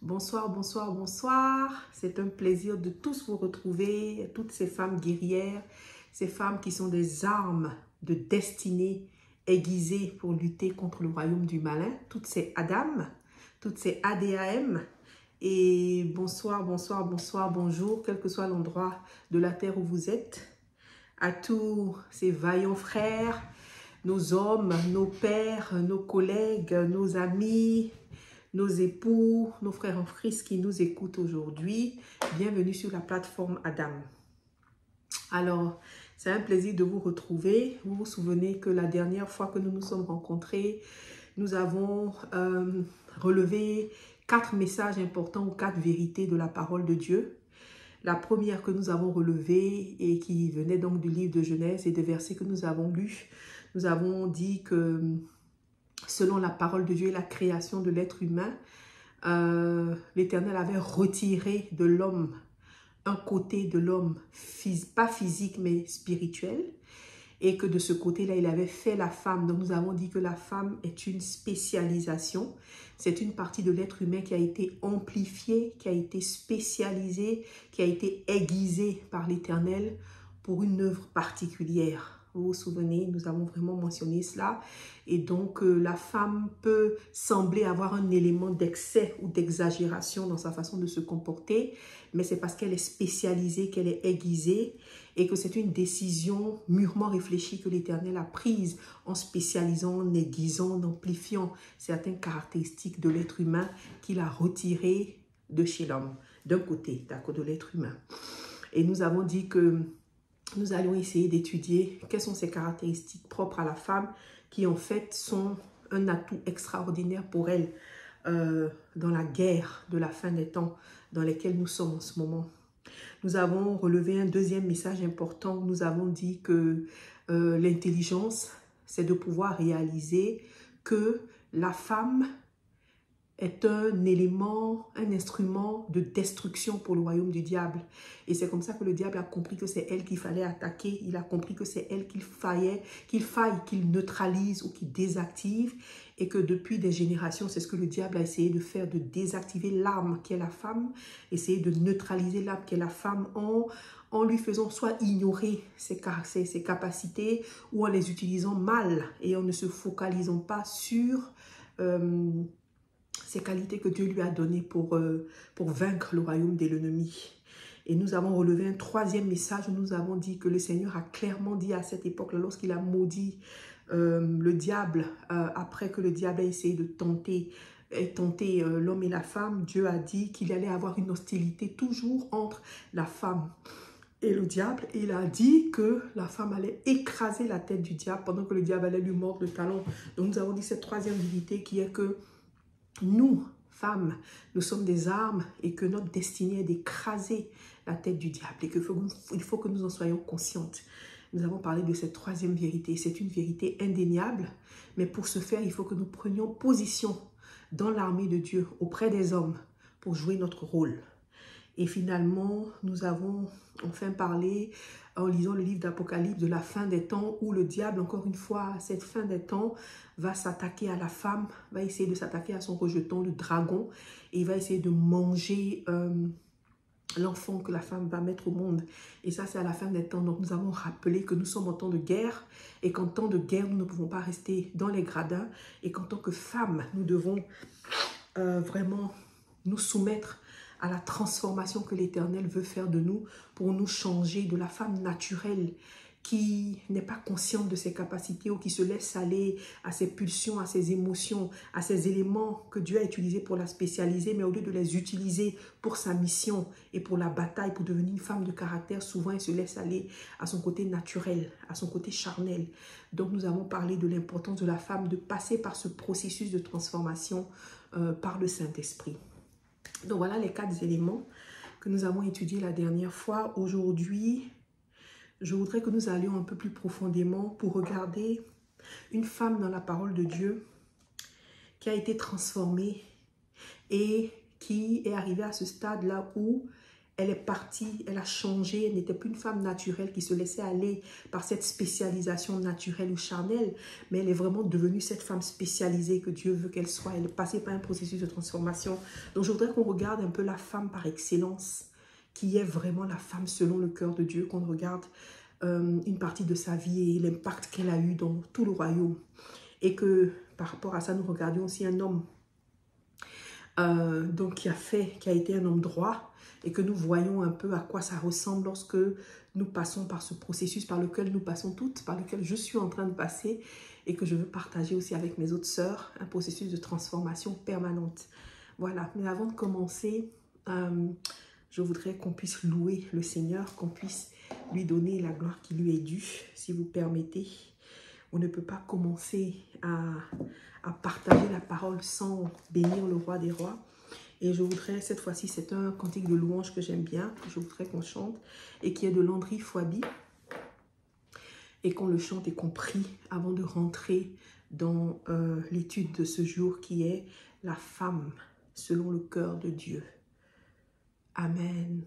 Bonsoir, bonsoir, bonsoir. C'est un plaisir de tous vous retrouver, toutes ces femmes guerrières, ces femmes qui sont des armes de destinée aiguisées pour lutter contre le royaume du malin, toutes ces Adam, toutes ces ADAM. Et bonsoir, bonsoir, bonsoir, bonjour, quel que soit l'endroit de la terre où vous êtes, à tous ces vaillants frères, nos hommes, nos pères, nos collègues, nos amis, nos époux, nos frères en Christ qui nous écoutent aujourd'hui. Bienvenue sur la plateforme Adam. Alors, c'est un plaisir de vous retrouver. Vous vous souvenez que la dernière fois que nous nous sommes rencontrés, nous avons relevé 4 messages importants ou 4 vérités de la parole de Dieu. La première que nous avons relevée et qui venait donc du livre de Genèse et des versets que nous avons lus, nous avons dit que selon la parole de Dieu et la création de l'être humain, l'Éternel avait retiré de l'homme un côté de l'homme, pas physique mais spirituel, et que de ce côté-là, il avait fait la femme. Donc nous avons dit que la femme est une spécialisation, c'est une partie de l'être humain qui a été amplifiée, qui a été spécialisée, qui a été aiguisée par l'Éternel pour une œuvre particulière. Vous vous souvenez, nous avons vraiment mentionné cela. Et donc, la femme peut sembler avoir un élément d'excès ou d'exagération dans sa façon de se comporter, mais c'est parce qu'elle est spécialisée, qu'elle est aiguisée et que c'est une décision mûrement réfléchie que l'Éternel a prise en spécialisant, en aiguisant, en amplifiant certaines caractéristiques de l'être humain qu'il a retirées de chez l'homme, d'un côté, d'accord, de l'être humain. Et nous avons dit que nous allons essayer d'étudier quelles sont ces caractéristiques propres à la femme qui en fait sont un atout extraordinaire pour elle dans la guerre de la fin des temps dans lesquels nous sommes en ce moment. Nous avons relevé un deuxième message important. Nous avons dit que l'intelligence, c'est de pouvoir réaliser que la femme est un élément, un instrument de destruction pour le royaume du diable. Et c'est comme ça que le diable a compris que c'est elle qu'il fallait attaquer. Il a compris que c'est elle qu'il faille qu'il neutralise ou qu'il désactive. Et que depuis des générations, c'est ce que le diable a essayé de faire, de désactiver l'arme qui est la femme, essayer de neutraliser l'arme qui est la femme en lui faisant soit ignorer ses capacités ou en les utilisant mal et en ne se focalisant pas sur ces qualités que Dieu lui a données pour vaincre le royaume de l'ennemi. Et nous avons relevé un troisième message où nous avons dit que le Seigneur a clairement dit à cette époque, lorsqu'il a maudit le diable, après que le diable a essayé de tenter l'homme et la femme, Dieu a dit qu'il allait avoir une hostilité toujours entre la femme et le diable. Et il a dit que la femme allait écraser la tête du diable pendant que le diable allait lui mordre le talon. Donc nous avons dit cette troisième vérité qui est que nous, femmes, nous sommes des armes et que notre destinée est d'écraser la tête du diable et qu'il faut que nous en soyons conscientes. Nous avons parlé de cette troisième vérité. C'est une vérité indéniable, mais pour ce faire, il faut que nous prenions position dans l'armée de Dieu auprès des hommes pour jouer notre rôle. Et finalement, nous avons enfin parlé, en lisant le livre d'Apocalypse, de la fin des temps où le diable, encore une fois, à cette fin des temps, va s'attaquer à la femme, va essayer de s'attaquer à son rejeton, le dragon, et il va essayer de manger l'enfant que la femme va mettre au monde. Et ça, c'est à la fin des temps. Donc, nous avons rappelé que nous sommes en temps de guerre et qu'en temps de guerre, nous ne pouvons pas rester dans les gradins et qu'en tant que femmes, nous devons vraiment nous soumettre à la transformation que l'Éternel veut faire de nous pour nous changer de la femme naturelle qui n'est pas consciente de ses capacités ou qui se laisse aller à ses pulsions, à ses émotions, à ses éléments que Dieu a utilisés pour la spécialiser, mais au lieu de les utiliser pour sa mission et pour la bataille, pour devenir une femme de caractère, souvent elle se laisse aller à son côté naturel, à son côté charnel. Donc nous avons parlé de l'importance de la femme de passer par ce processus de transformation par le Saint-Esprit. Donc voilà les 4 éléments que nous avons étudiés la dernière fois. Aujourd'hui, je voudrais que nous allions un peu plus profondément pour regarder une femme dans la parole de Dieu qui a été transformée et qui est arrivée à ce stade-là où elle est partie, elle a changé, elle n'était plus une femme naturelle qui se laissait aller par cette spécialisation naturelle ou charnelle, mais elle est vraiment devenue cette femme spécialisée que Dieu veut qu'elle soit. Elle est passée par un processus de transformation. Donc je voudrais qu'on regarde un peu la femme par excellence, qui est vraiment la femme selon le cœur de Dieu, qu'on regarde une partie de sa vie et l'impact qu'elle a eu dans tout le royaume. Et que par rapport à ça, nous regardions aussi un homme donc qui a été un homme droit, et que nous voyons un peu à quoi ça ressemble lorsque nous passons par ce processus par lequel nous passons toutes, par lequel je suis en train de passer, et que je veux partager aussi avec mes autres sœurs, un processus de transformation permanente. Voilà, mais avant de commencer, je voudrais qu'on puisse louer le Seigneur, qu'on puisse lui donner la gloire qui lui est due, si vous permettez. On ne peut pas commencer à partager la parole sans bénir le roi des rois. Et je voudrais, cette fois-ci, c'est un cantique de louange que j'aime bien, que je voudrais qu'on chante, et qui est de Landry Fouabi, et qu'on le chante et qu'on prie avant de rentrer dans l'étude de ce jour qui est la femme selon le cœur de Dieu. Amen.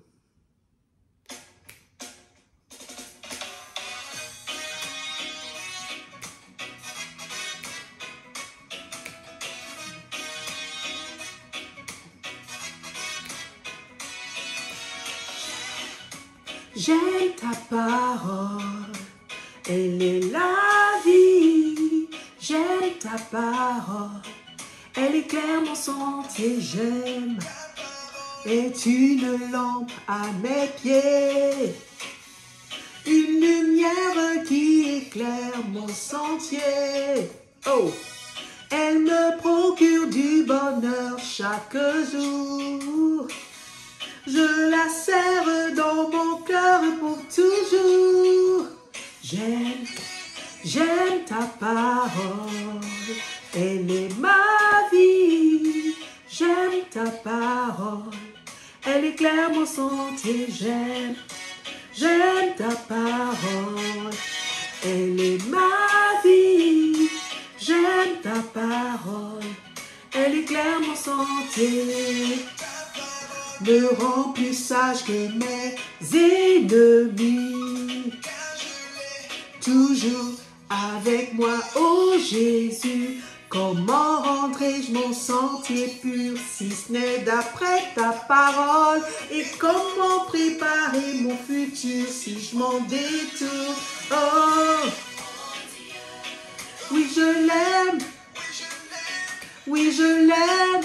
J'aime ta parole, elle est la vie. J'aime ta parole, elle éclaire mon sentier. J'aime, est une lampe à mes pieds, une lumière qui éclaire mon sentier. Oh, elle me procure du bonheur chaque jour. Je la serre dans mon cœur pour toujours. J'aime ta parole, elle est ma vie. J'aime ta parole, elle éclaire mon sentier. J'aime ta parole, elle est ma vie. J'aime ta parole, elle éclaire mon sentier. Me rend plus sage que mes ennemis. Toujours avec moi, ô Jésus. Comment rendrai-je mon sentier pur si ce n'est d'après ta parole? Et comment préparer mon futur si je m'en détourne? Oh, oui je l'aime, oui je l'aime.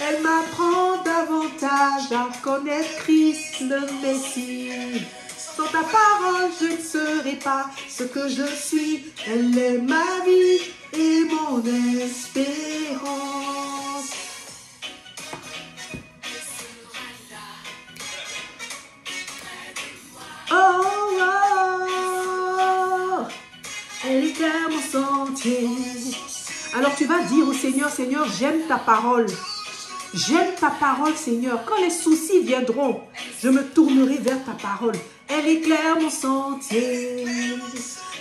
Elle m'apprend davantage à connaître Christ le Messie. Sans ta parole, je ne serai pas ce que je suis. Elle est ma vie et mon espérance. Oh, oh, elle éclaire mon sentier. Alors tu vas dire au Seigneur, Seigneur, j'aime ta parole. J'aime ta parole, Seigneur. Quand les soucis viendront, je me tournerai vers ta parole. Elle éclaire mon sentier.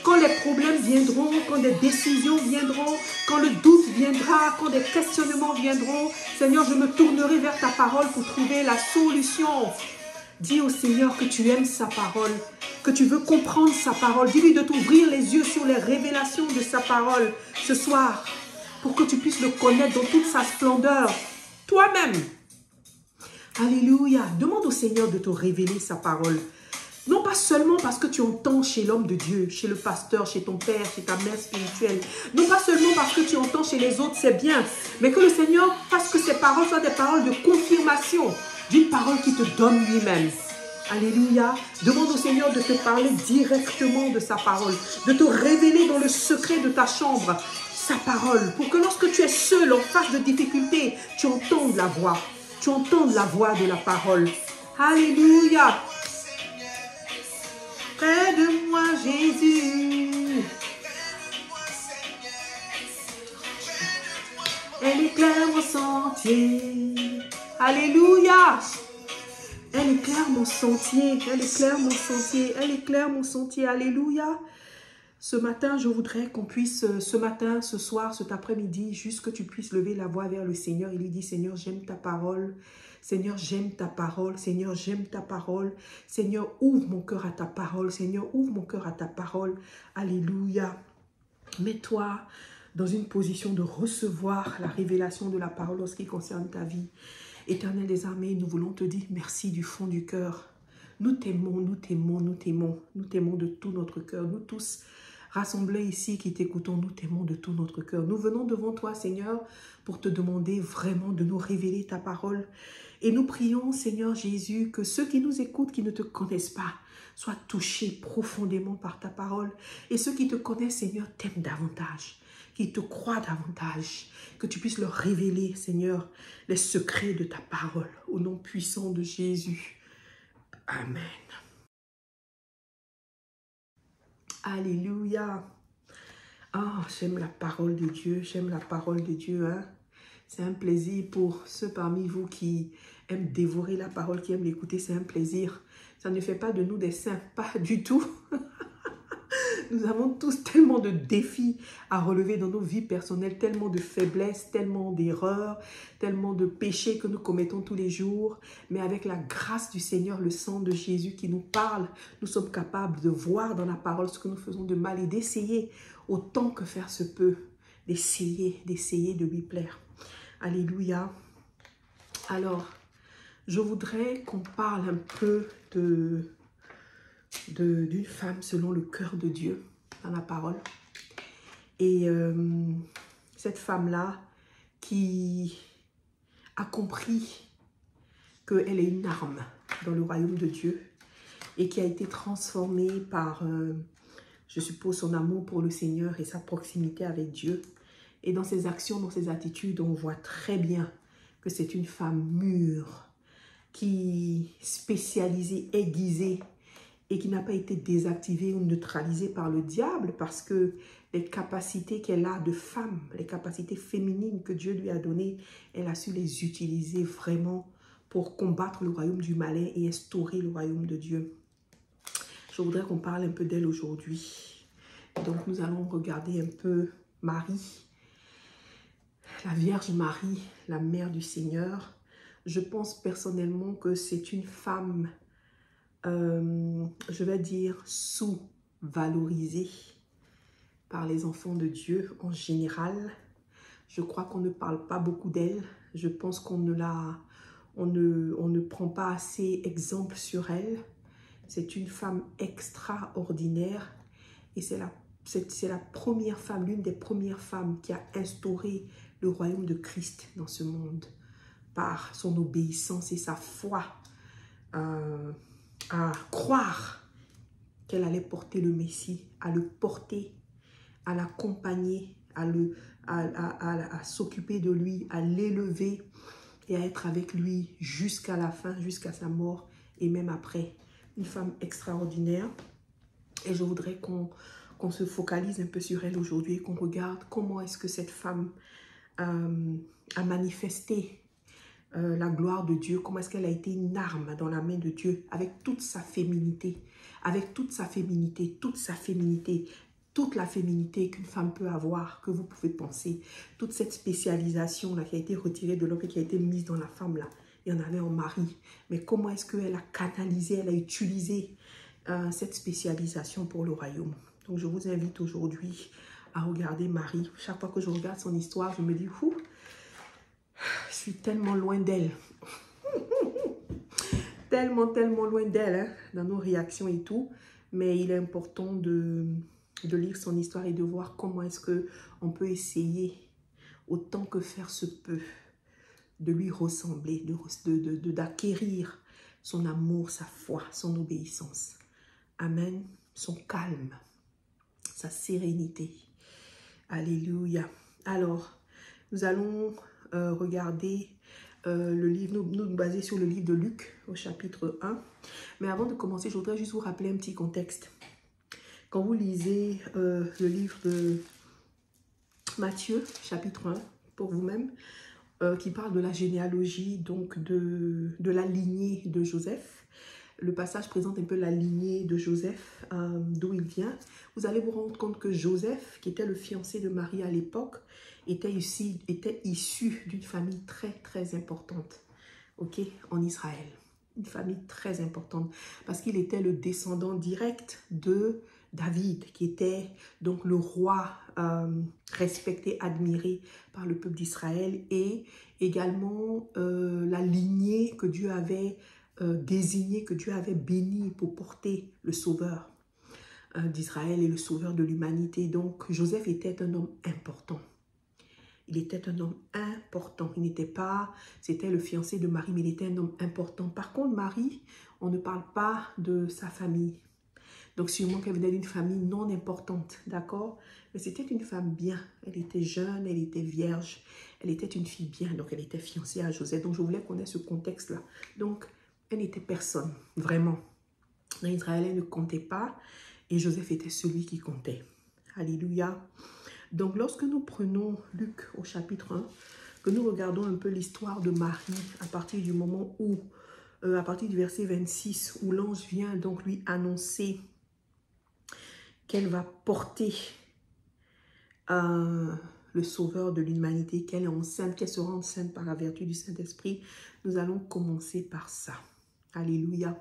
Quand les problèmes viendront, quand des décisions viendront, quand le doute viendra, quand des questionnements viendront, Seigneur, je me tournerai vers ta parole pour trouver la solution. Dis au Seigneur que tu aimes sa parole, que tu veux comprendre sa parole. Dis-lui de t'ouvrir les yeux sur les révélations de sa parole ce soir, pour que tu puisses le connaître dans toute sa splendeur. Toi-même. Alléluia. Demande au Seigneur de te révéler sa parole. Non pas seulement parce que tu entends chez l'homme de Dieu, chez le pasteur, chez ton père, chez ta mère spirituelle. Non pas seulement parce que tu entends chez les autres, c'est bien. Mais que le Seigneur fasse que ces paroles soient des paroles de confirmation d'une parole qui te donne lui-même. Alléluia. Demande au Seigneur de te parler directement de sa parole. De te révéler dans le secret de ta chambre sa parole, pour que lorsque tu es seul en face de difficultés, tu entendes la voix. Tu entendes la voix de la parole. Alléluia. Près de moi, Jésus. Elle éclaire mon sentier. Alléluia. Elle éclaire mon sentier. Elle éclaire mon sentier. Elle éclaire mon sentier. Alléluia. Ce matin, je voudrais qu'on puisse, ce matin, ce soir, cet après-midi, juste que tu puisses lever la voix vers le Seigneur et lui dire, Seigneur, j'aime ta parole. Seigneur, j'aime ta parole. Seigneur, j'aime ta parole. Seigneur, ouvre mon cœur à ta parole. Seigneur, ouvre mon cœur à ta parole. Alléluia. Mets-toi dans une position de recevoir la révélation de la parole en ce qui concerne ta vie. Éternel des armées, nous voulons te dire merci du fond du cœur. Nous t'aimons, nous t'aimons, nous t'aimons. Nous t'aimons de tout notre cœur. Nous tous rassemblés ici qui t'écoutons, nous t'aimons de tout notre cœur. Nous venons devant toi, Seigneur, pour te demander vraiment de nous révéler ta parole. Et nous prions, Seigneur Jésus, que ceux qui nous écoutent, qui ne te connaissent pas, soient touchés profondément par ta parole. Et ceux qui te connaissent, Seigneur, t'aiment davantage, qui te croient davantage, que tu puisses leur révéler, Seigneur, les secrets de ta parole. Au nom puissant de Jésus. Amen. Alléluia. Ah, j'aime la parole de Dieu, j'aime la parole de Dieu. Hein? C'est un plaisir pour ceux parmi vous qui aiment dévorer la parole, qui aiment l'écouter, c'est un plaisir. Ça ne fait pas de nous des saints, pas du tout. Nous avons tous tellement de défis à relever dans nos vies personnelles, tellement de faiblesses, tellement d'erreurs, tellement de péchés que nous commettons tous les jours. Mais avec la grâce du Seigneur, le sang de Jésus qui nous parle, nous sommes capables de voir dans la parole ce que nous faisons de mal et d'essayer, autant que faire se peut, d'essayer de lui plaire. Alléluia. Alors, je voudrais qu'on parle un peu d'une femme selon le cœur de Dieu dans la parole. Et cette femme-là qui a compris qu'elle est une arme dans le royaume de Dieu et qui a été transformée par, je suppose, son amour pour le Seigneur et sa proximité avec Dieu. Et dans ses actions, dans ses attitudes, on voit très bien que c'est une femme mûre, qui spécialisée, aiguisée, et qui n'a pas été désactivée ou neutralisée par le diable parce que les capacités qu'elle a de femme, les capacités féminines que Dieu lui a données, elle a su les utiliser vraiment pour combattre le royaume du malin et instaurer le royaume de Dieu. Je voudrais qu'on parle un peu d'elle aujourd'hui. Donc nous allons regarder un peu Marie, la Vierge Marie, la mère du Seigneur. Je pense personnellement que c'est une femme je vais dire sous-valorisée par les enfants de Dieu en général. Je crois qu'on ne parle pas beaucoup d'elle. Je pense qu'on ne prend pas assez exemple sur elle. C'est une femme extraordinaire et c'est la première femme, l'une des premières femmes qui a instauré le royaume de Christ dans ce monde par son obéissance et sa foi. À croire qu'elle allait porter le Messie, à le porter, à l'accompagner, à s'occuper de lui, à l'élever et à être avec lui jusqu'à la fin, jusqu'à sa mort et même après. Une femme extraordinaire et je voudrais qu'on se focalise un peu sur elle aujourd'hui et qu'on regarde comment est-ce que cette femme a manifesté la gloire de Dieu, comment est-ce qu'elle a été une arme dans la main de Dieu avec toute sa féminité, toute la féminité qu'une femme peut avoir, que vous pouvez penser, toute cette spécialisation là qui a été retirée de l'homme et qui a été mise dans la femme là, il y en avait en Marie, mais comment est-ce qu'elle a canalisé, elle a utilisé cette spécialisation pour le royaume. Donc je vous invite aujourd'hui à regarder Marie. Chaque fois que je regarde son histoire, je me dis, je suis tellement loin d'elle. tellement loin d'elle, hein, dans nos réactions et tout. Mais il est important de lire son histoire et de voir comment est-ce qu'on peut essayer, autant que faire se peut, de lui ressembler, d'acquérir son amour, sa foi, son obéissance. Amen. Son calme, sa sérénité. Alléluia. Alors, nous allons regarder le livre, nous baser sur le livre de Luc au chapitre 1. Mais avant de commencer, je voudrais juste vous rappeler un petit contexte. Quand vous lisez le livre de Matthieu, chapitre 1, pour vous-même, qui parle de la généalogie, donc de la lignée de Joseph, le passage présente un peu la lignée de Joseph, d'où il vient. Vous allez vous rendre compte que Joseph, qui était le fiancé de Marie à l'époque, était issu d'une famille très, très importante, ok, en Israël. Une famille très importante, parce qu'il était le descendant direct de David, qui était donc le roi respecté, admiré par le peuple d'Israël, et également la lignée que Dieu avait désignée, que Dieu avait bénie pour porter le sauveur d'Israël et le sauveur de l'humanité. Donc Joseph était un homme important. Il était un homme important. Il n'était pas, c'était le fiancé de Marie, mais il était un homme important. Par contre, Marie, on ne parle pas de sa famille. Donc, sûrement qu'elle venait d'une famille non importante, d'accord? Mais c'était une femme bien. Elle était jeune, elle était vierge. Elle était une fille bien, donc elle était fiancée à Joseph. Donc, je voulais connaître ce contexte-là. Donc, elle n'était personne, vraiment. Dans Israël, elle ne comptait pas. Et Joseph était celui qui comptait. Alléluia. Donc, lorsque nous prenons Luc au chapitre 1, que nous regardons un peu l'histoire de Marie à partir du moment où, à partir du verset 26, où l'ange vient donc lui annoncer qu'elle va porter le sauveur de l'humanité, qu'elle est enceinte, qu'elle sera enceinte par la vertu du Saint-Esprit, nous allons commencer par ça. Alléluia.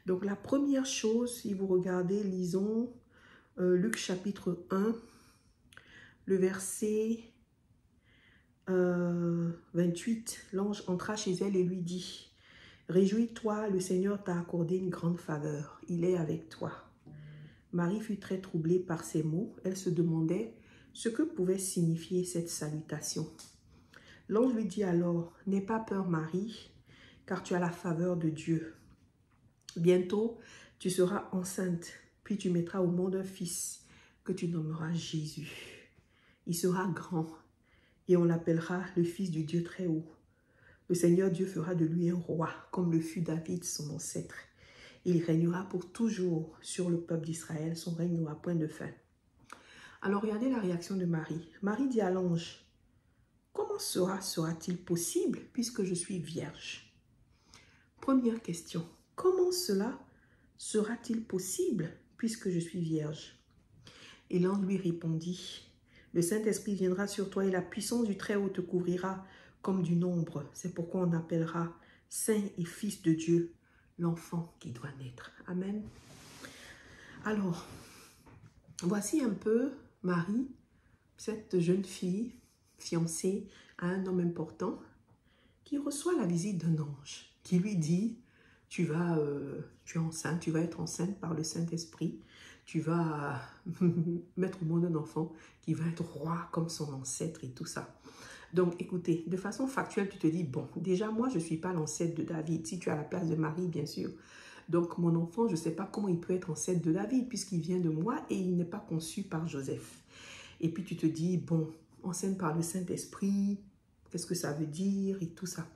Donc, la première chose, si vous regardez, lisons Luc chapitre 1, le verset 28, l'ange entra chez elle et lui dit, « Réjouis-toi, le Seigneur t'a accordé une grande faveur, il est avec toi. » Marie fut très troublée par ces mots, elle se demandait ce que pouvait signifier cette salutation. L'ange lui dit alors, « N'aie pas peur Marie, car tu as la faveur de Dieu. Bientôt, tu seras enceinte, puis tu mettras au monde un fils que tu nommeras Jésus. Il sera grand et on l'appellera le Fils du Dieu très haut. Le Seigneur Dieu fera de lui un roi, comme le fut David, son ancêtre. Il régnera pour toujours sur le peuple d'Israël, son règne n'aura point de fin. » Alors regardez la réaction de Marie. Marie dit à l'ange, « Comment sera-t-il possible puisque je suis vierge ?» Première question, comment cela sera-t-il possible puisque je suis vierge? Et l'ange lui répondit, « Le Saint-Esprit viendra sur toi et la puissance du Très-Haut te couvrira comme d'une ombre. C'est pourquoi on appellera Saint et Fils de Dieu l'enfant qui doit naître. » Amen. Alors, voici un peu Marie, cette jeune fille fiancée à un homme important, qui reçoit la visite d'un ange, qui lui dit, tu es enceinte, tu vas être enceinte par le Saint-Esprit, tu vas mettre au monde un enfant qui va être roi comme son ancêtre et tout ça. Donc, écoutez, de façon factuelle, tu te dis, bon, déjà, moi, je ne suis pas l'ancêtre de David. Si tu es à la place de Marie, bien sûr. Donc, mon enfant, je ne sais pas comment il peut être ancêtre de David, puisqu'il vient de moi et il n'est pas conçu par Joseph. Et puis, tu te dis, bon, enceinte par le Saint-Esprit, qu'est-ce que ça veut dire et tout ça.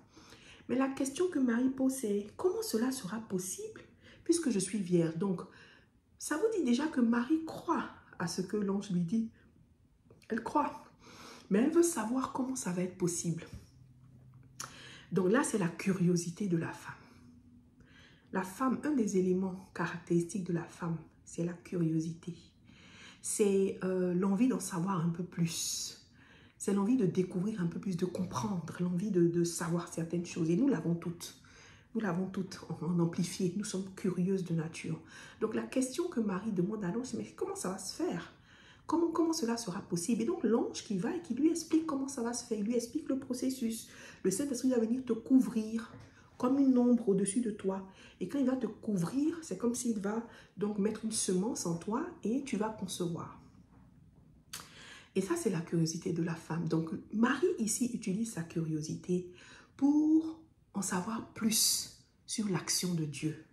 Mais la question que Marie pose, c'est, comment cela sera possible, puisque je suis vierge? Donc, ça vous dit déjà que Marie croit à ce que l'ange lui dit. Elle croit. Mais elle veut savoir comment ça va être possible. Donc là, c'est la curiosité de la femme. La femme, un des éléments caractéristiques de la femme, c'est la curiosité. C'est l'envie d'en savoir un peu plus. C'est l'envie de découvrir un peu plus, de comprendre, l'envie de savoir certaines choses. Et nous l'avons toutes. Nous l'avons toutes en amplifié. Nous sommes curieuses de nature. Donc la question que Marie demande à l'ange, c'est mais comment ça va se faire? Comment cela sera possible? Et donc l'ange qui va et qui lui explique comment ça va se faire, il lui explique le processus. Le Saint-Esprit va venir te couvrir comme une ombre au-dessus de toi. Et quand il va te couvrir, c'est comme s'il va donc mettre une semence en toi et tu vas concevoir. Et ça, c'est la curiosité de la femme. Donc Marie ici utilise sa curiosité pour en savoir plus sur l'action de Dieu,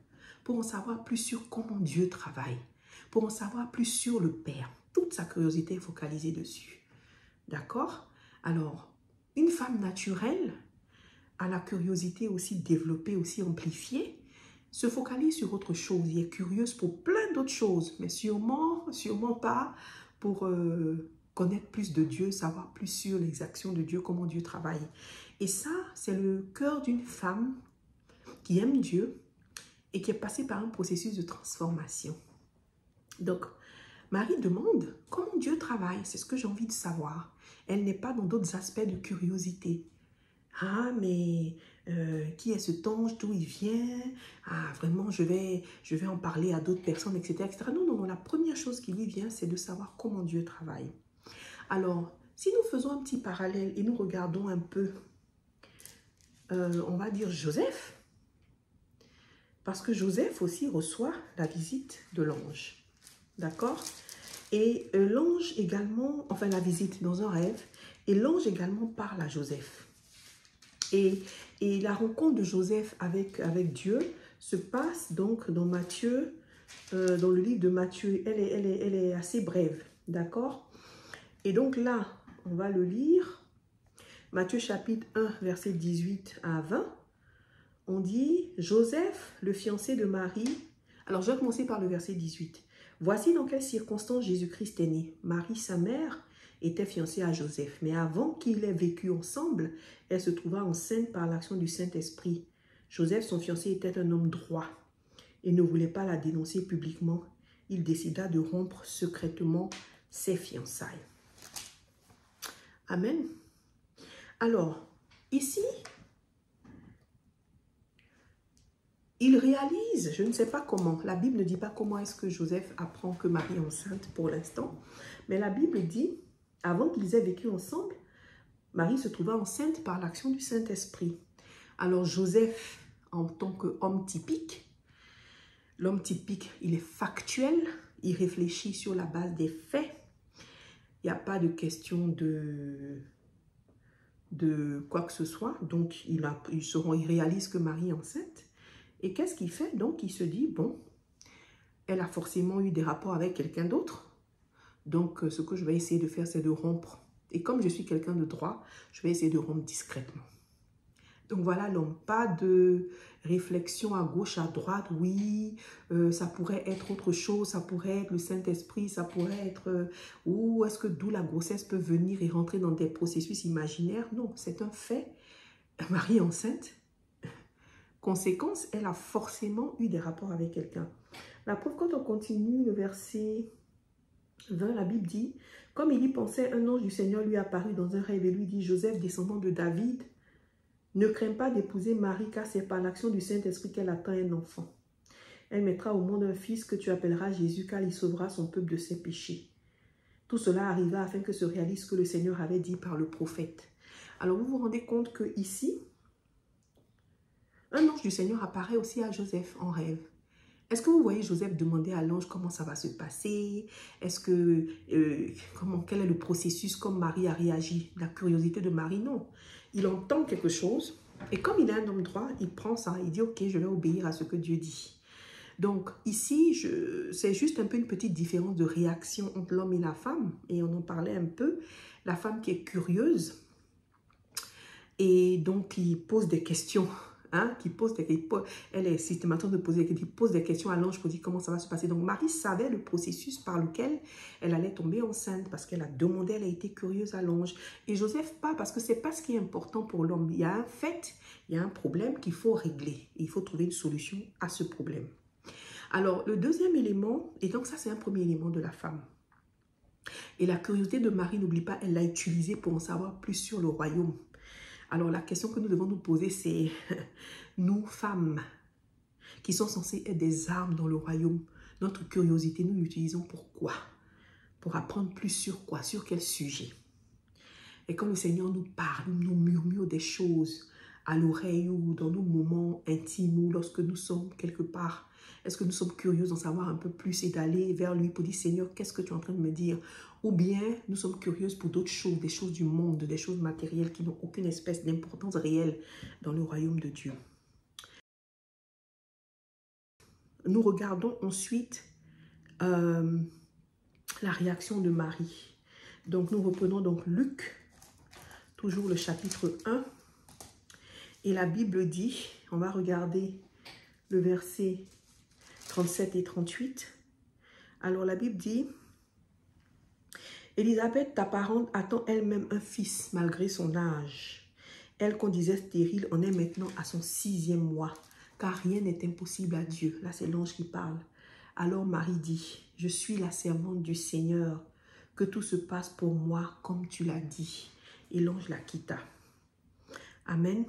pour en savoir plus sur comment Dieu travaille, pour en savoir plus sur le Père. Toute sa curiosité est focalisée dessus. D'accord? Alors, une femme naturelle a la curiosité aussi développée, aussi amplifiée, se focalise sur autre chose. Elle est curieuse pour plein d'autres choses, mais sûrement pas pour connaître plus de Dieu, savoir plus sur les actions de Dieu, comment Dieu travaille. Et ça, c'est le cœur d'une femme qui aime Dieu et qui est passée par un processus de transformation. Donc, Marie demande comment Dieu travaille, c'est ce que j'ai envie de savoir. Elle n'est pas dans d'autres aspects de curiosité. Ah, mais qui est cet ange, d'où il vient? Ah, vraiment, je vais en parler à d'autres personnes, etc., etc. Non, non, non, la première chose qui lui vient, c'est de savoir comment Dieu travaille. Alors, si nous faisons un petit parallèle et nous regardons un peu, on va dire Joseph, parce que Joseph aussi reçoit la visite de l'ange. D'accord? Et l'ange également, enfin la visite dans un rêve, et l'ange également parle à Joseph. Et la rencontre de Joseph avec Dieu se passe donc dans Matthieu, dans le livre de Matthieu. Elle est assez brève, d'accord? Et donc là, on va le lire. Matthieu chapitre 1, verset 18 à 20. On dit, Joseph, le fiancé de Marie. Alors, je vais commencer par le verset 18. Voici dans quelles circonstances Jésus-Christ est né. Marie, sa mère, était fiancée à Joseph. Mais avant qu'ils aient vécu ensemble, elle se trouva enceinte par l'action du Saint-Esprit. Joseph, son fiancé, était un homme droit et ne voulait pas la dénoncer publiquement. Il décida de rompre secrètement ses fiançailles. Amen. Alors, ici, il réalise, je ne sais pas comment, la Bible ne dit pas comment est-ce que Joseph apprend que Marie est enceinte pour l'instant, mais la Bible dit, avant qu'ils aient vécu ensemble, Marie se trouva enceinte par l'action du Saint-Esprit. Alors Joseph, en tant qu'homme typique, l'homme typique, il est factuel, il réfléchit sur la base des faits, il n'y a pas de question de quoi que ce soit, donc il réalise que Marie est enceinte. Et qu'est-ce qu'il fait? Donc, il se dit, bon, elle a forcément eu des rapports avec quelqu'un d'autre. Donc, ce que je vais essayer de faire, c'est de rompre. Et comme je suis quelqu'un de droit, je vais essayer de rompre discrètement. Donc, voilà l'homme. Pas de réflexion à gauche, à droite. Oui, ça pourrait être autre chose. Ça pourrait être le Saint-Esprit. Ça pourrait être... ou est-ce que d'où la grossesse peut venir et rentrer dans des processus imaginaires? Non, c'est un fait. Marie est enceinte. Conséquence, elle a forcément eu des rapports avec quelqu'un. La preuve, quand on continue le verset 20, la Bible dit, comme il y pensait, un ange du Seigneur lui apparut dans un rêve et lui dit, Joseph, descendant de David, ne crains pas d'épouser Marie, car c'est par l'action du Saint-Esprit qu'elle attend un enfant. Elle mettra au monde un fils que tu appelleras Jésus, car il sauvera son peuple de ses péchés. Tout cela arriva afin que se réalise ce que le Seigneur avait dit par le prophète. Alors vous vous rendez compte que ici, un ange du Seigneur apparaît aussi à Joseph en rêve. Est-ce que vous voyez Joseph demander à l'ange comment ça va se passer? Est-ce que, quel est le processus, comme Marie a réagi? La curiosité de Marie, non. Il entend quelque chose et comme il est un homme droit, il prend ça, il dit ok, je vais obéir à ce que Dieu dit. Donc ici, c'est juste un peu une petite différence de réaction entre l'homme et la femme. Et on en parlait un peu. La femme qui est curieuse et donc qui pose des questions. Hein, elle est systématiquement de poser des questions, qui pose des questions à l'ange pour dire comment ça va se passer. Donc Marie savait le processus par lequel elle allait tomber enceinte parce qu'elle a demandé, elle a été curieuse à l'ange. Et Joseph pas, parce que c'est pas ce qui est important pour l'homme. Il y a un fait, il y a un problème qu'il faut régler. Il faut trouver une solution à ce problème. Alors le deuxième élément, et donc ça c'est un premier élément de la femme. Et la curiosité de Marie, n'oublie pas, elle l'a utilisée pour en savoir plus sur le royaume. Alors, la question que nous devons nous poser, c'est nous, femmes, qui sont censées être des armes dans le royaume, notre curiosité, nous l'utilisons pour quoi? Pour apprendre plus sur quoi? Sur quel sujet? Et quand le Seigneur nous parle, nous murmure des choses à l'oreille ou dans nos moments intimes ou lorsque nous sommes quelque part, est-ce que nous sommes curieux d'en savoir un peu plus et d'aller vers lui pour dire, Seigneur, qu'est-ce que tu es en train de me dire? Ou bien nous sommes curieuses pour d'autres choses, des choses du monde, des choses matérielles qui n'ont aucune espèce d'importance réelle dans le royaume de Dieu. Nous regardons ensuite la réaction de Marie. Donc nous reprenons donc Luc, toujours le chapitre 1. Et la Bible dit, on va regarder le verset 37 et 38. Alors la Bible dit, Élisabeth, ta parente, attend elle-même un fils malgré son âge. Elle qu'on disait stérile en est maintenant à son 6e mois. car rien n'est impossible à Dieu. Là, c'est l'ange qui parle. Alors Marie dit, je suis la servante du Seigneur, que tout se passe pour moi comme tu l'as dit. Et l'ange la quitta. Amen.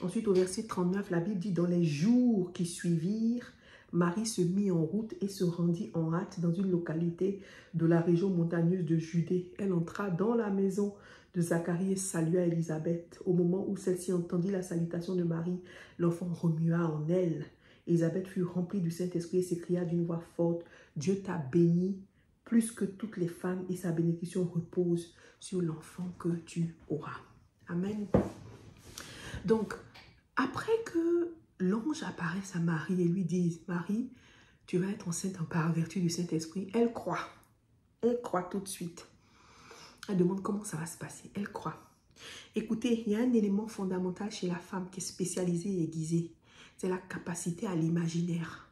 Ensuite, au verset 39, la Bible dit, dans les jours qui suivirent, Marie se mit en route et se rendit en hâte dans une localité de la région montagneuse de Judée. Elle entra dans la maison de Zacharie et salua Élisabeth. Au moment où celle-ci entendit la salutation de Marie, l'enfant remua en elle. Élisabeth fut remplie du Saint-Esprit et s'écria d'une voix forte, « Dieu t'a bénie plus que toutes les femmes et sa bénédiction repose sur l'enfant que tu auras. » Amen. Donc, après que l'ange apparaisse à Marie et lui dise, « Marie, tu vas être enceinte par vertu du Saint-Esprit. » Elle croit. Elle croit tout de suite. Elle demande comment ça va se passer. Elle croit. Écoutez, il y a un élément fondamental chez la femme qui est spécialisée et aiguisée. C'est la capacité à l'imaginaire.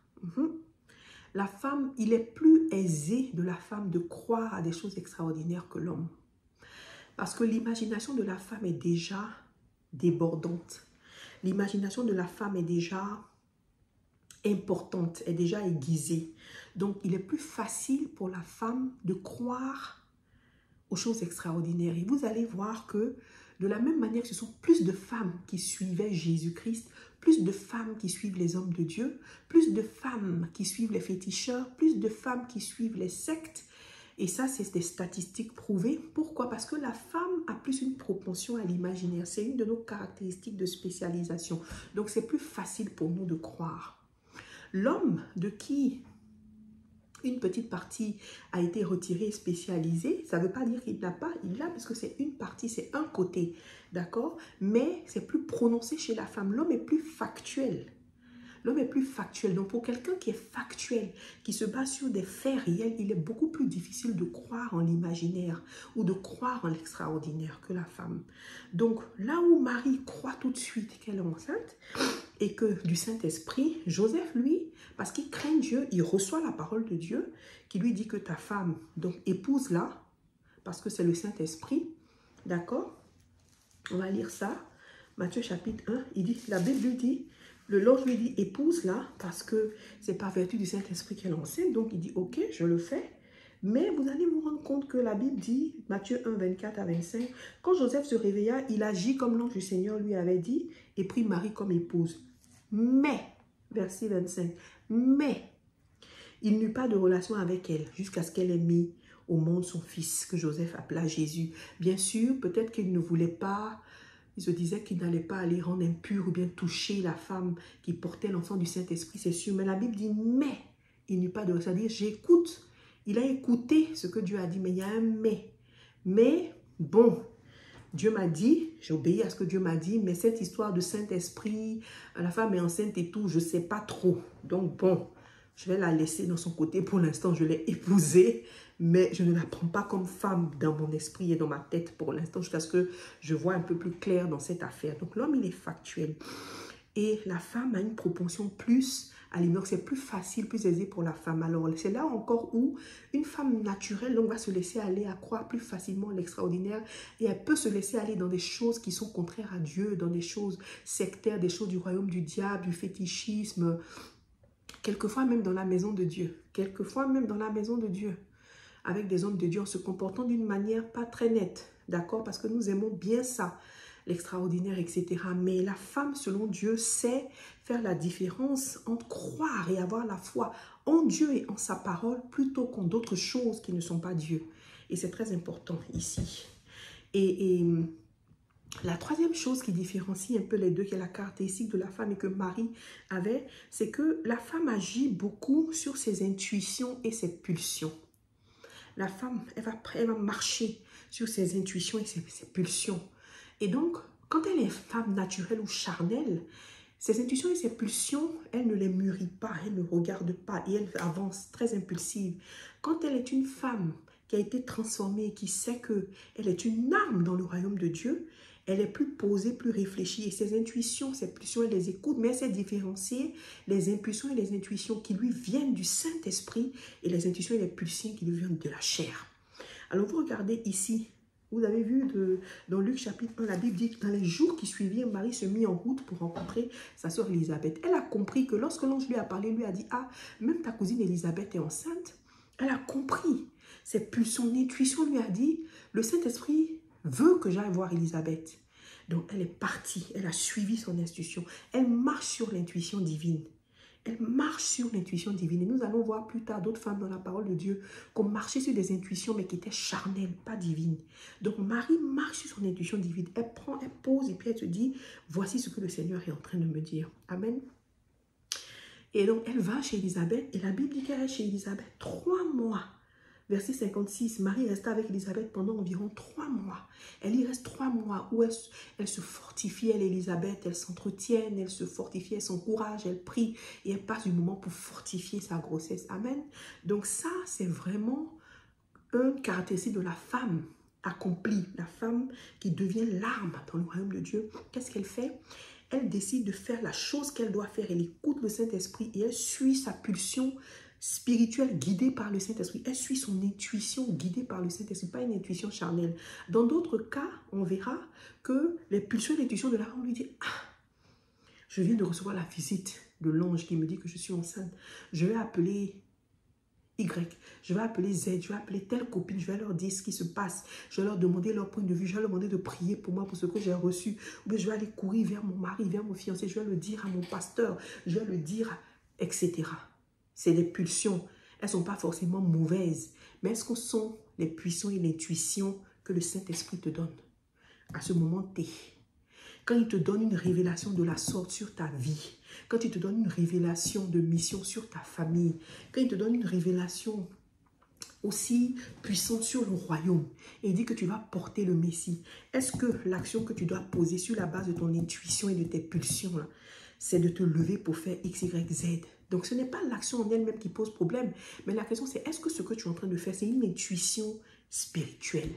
La femme, il est plus aisé de la femme de croire à des choses extraordinaires que l'homme. Parce que l'imagination de la femme est déjà débordante. L'imagination de la femme est déjà importante, est déjà aiguisée. Donc, il est plus facile pour la femme de croire aux choses extraordinaires. Et vous allez voir que de la même manière que ce sont plus de femmes qui suivaient Jésus-Christ, plus de femmes qui suivent les hommes de Dieu, plus de femmes qui suivent les féticheurs, plus de femmes qui suivent les sectes. Et ça, c'est des statistiques prouvées. Pourquoi? Parce que la femme a plus une propension à l'imaginaire. C'est une de nos caractéristiques de spécialisation. Donc, c'est plus facile pour nous de croire. L'homme de qui une petite partie a été retirée et spécialisée, ça ne veut pas dire qu'il n'a pas, il l'a parce que c'est une partie, c'est un côté, d'accord? Mais c'est plus prononcé chez la femme. L'homme est plus factuel. L'homme est plus factuel. Donc, pour quelqu'un qui est factuel, qui se base sur des faits réels, il est beaucoup plus difficile de croire en l'imaginaire ou de croire en l'extraordinaire que la femme. Donc, là où Marie croit tout de suite qu'elle est enceinte et que du Saint-Esprit, Joseph, lui, parce qu'il craint Dieu, il reçoit la parole de Dieu qui lui dit que ta femme, donc épouse-la, parce que c'est le Saint-Esprit, d'accord? On va lire ça. Matthieu chapitre 1, il dit, la Bible lui dit, le l'ange lui dit, épouse-la, parce que c'est par vertu du Saint-Esprit qu'elle est enceinte. Donc, il dit, ok, je le fais. Mais vous allez vous rendre compte que la Bible dit, Matthieu 1, 24 à 25, quand Joseph se réveilla, il agit comme l'ange du Seigneur lui avait dit, et prit Marie comme épouse. Mais, verset 25, mais, il n'eut pas de relation avec elle, jusqu'à ce qu'elle ait mis au monde son fils, que Joseph appela Jésus. Bien sûr, peut-être qu'il ne voulait pas, il se disait qu'il n'allait pas aller rendre impure ou bien toucher la femme qui portait l'enfant du Saint-Esprit, c'est sûr. Mais la Bible dit, mais, il n'eut pas de relation. C'est-à-dire, j'écoute. Il a écouté ce que Dieu a dit, mais il y a un mais. Mais, bon, Dieu m'a dit, j'ai obéi à ce que Dieu m'a dit, mais cette histoire de Saint-Esprit, la femme est enceinte et tout, je ne sais pas trop. Donc, bon, je vais la laisser dans son côté. Pour l'instant, je l'ai épousée, mais je ne la prends pas comme femme dans mon esprit et dans ma tête pour l'instant, jusqu'à ce que je vois un peu plus clair dans cette affaire. Donc, l'homme, il est factuel. Et la femme a une propension plus à l'humeur. C'est plus facile, plus aisé pour la femme. Alors, c'est là encore où une femme naturelle donc, va se laisser aller à croire plus facilement l'extraordinaire. Et elle peut se laisser aller dans des choses qui sont contraires à Dieu, dans des choses sectaires, des choses du royaume du diable, du fétichisme. Quelquefois même dans la maison de Dieu. Quelquefois même dans la maison de Dieu. Avec des hommes de Dieu en se comportant d'une manière pas très nette. D'accord? Parce que nous aimons bien ça. L'extraordinaire, etc. Mais la femme, selon Dieu, sait faire la différence entre croire et avoir la foi en Dieu et en sa parole plutôt qu'en d'autres choses qui ne sont pas Dieu. Et c'est très important ici. Et la troisième chose qui différencie un peu les deux, qui est la caractéristique de la femme et que Marie avait, c'est que la femme agit beaucoup sur ses intuitions et ses pulsions. La femme, elle va marcher sur ses intuitions et ses pulsions. Et donc, quand elle est femme naturelle ou charnelle, ses intuitions et ses pulsions, elle ne les mûrit pas, elle ne regarde pas et elle avance très impulsive. Quand elle est une femme qui a été transformée, qui sait qu'elle est une arme dans le royaume de Dieu, elle est plus posée, plus réfléchie. Et ses intuitions, ses pulsions, elle les écoute, mais elle sait différencier les impulsions et les intuitions qui lui viennent du Saint-Esprit et les intuitions et les pulsions qui lui viennent de la chair. Alors, vous regardez ici, Vous avez vu dans Luc chapitre 1, la Bible dit que dans les jours qui suivirent, Marie se mit en route pour rencontrer sa sœur Élisabeth. Elle a compris que lorsque l'ange lui a parlé, lui a dit, ah, même ta cousine Élisabeth est enceinte. Elle a compris. Son intuition lui a dit, le Saint-Esprit veut que j'aille voir Élisabeth. Donc elle est partie, elle a suivi son intuition. Elle marche sur l'intuition divine. Elle marche sur l'intuition divine. Et nous allons voir plus tard d'autres femmes dans la parole de Dieu qui ont marché sur des intuitions, mais qui étaient charnelles, pas divines. Donc Marie marche sur son intuition divine. Elle prend, elle pose et puis elle se dit, voici ce que le Seigneur est en train de me dire. Amen. Et donc elle va chez Élisabeth et la Bible dit qu'elle est chez Élisabeth 3 mois. Verset 56, Marie resta avec Élisabeth pendant environ 3 mois. Elle y reste 3 mois où elle se fortifie, elle Élisabeth, elle s'entretienne, elle se fortifie, elle s'encourage, elle prie et elle passe du moment pour fortifier sa grossesse. Amen. Donc ça, c'est vraiment une caractéristique de la femme accomplie, la femme qui devient l'arme dans le royaume de Dieu. Qu'est-ce qu'elle fait? Elle décide de faire la chose qu'elle doit faire. Elle écoute le Saint-Esprit et elle suit sa pulsion spirituelle guidée par le Saint-Esprit. Elle suit son intuition guidée par le Saint-Esprit, pas une intuition charnelle. Dans d'autres cas, on verra que les pulsions et l'intuition de la femme lui dit, ah, je viens de recevoir la visite de l'ange qui me dit que je suis enceinte. Je vais appeler Y, je vais appeler Z, je vais appeler telle copine, je vais leur dire ce qui se passe, je vais leur demander leur point de vue, je vais leur demander de prier pour moi, pour ce que j'ai reçu, ou bien je vais aller courir vers mon mari, vers mon fiancé, je vais le dire à mon pasteur, je vais le dire, etc. C'est des pulsions, elles ne sont pas forcément mauvaises, mais est-ce que ce sont les pulsions et l'intuition que le Saint-Esprit te donne à ce moment T? Quand il te donne une révélation de la sorte sur ta vie, quand il te donne une révélation de mission sur ta famille, quand il te donne une révélation aussi puissante sur le royaume, et il dit que tu vas porter le Messie, est-ce que l'action que tu dois poser sur la base de ton intuition et de tes pulsions, c'est de te lever pour faire X, Y, Z? Donc ce n'est pas l'action en elle-même qui pose problème, mais la question c'est, est-ce que ce que tu es en train de faire, c'est une intuition spirituelle?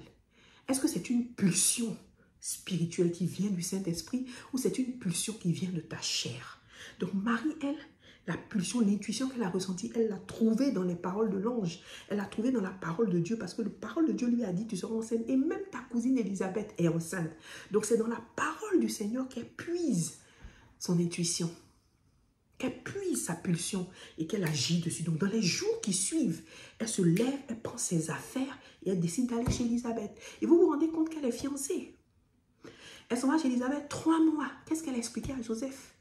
Est-ce que c'est une pulsion spirituelle qui vient du Saint-Esprit ou c'est une pulsion qui vient de ta chair? Donc Marie, elle, la pulsion, l'intuition qu'elle a ressentie, elle l'a trouvée dans les paroles de l'ange. Elle l'a trouvée dans la parole de Dieu parce que la parole de Dieu lui a dit, tu seras enceinte et même ta cousine Élisabeth est enceinte. Donc c'est dans la parole du Seigneur qu'elle puise son intuition, qu'elle puise sa pulsion et qu'elle agit dessus. Donc dans les jours qui suivent, elle se lève, elle prend ses affaires et elle décide d'aller chez Élisabeth. Et vous vous rendez compte qu'elle est fiancée. Elle s'en va chez Élisabeth 3 mois. Qu'est-ce qu'elle a expliqué à Joseph?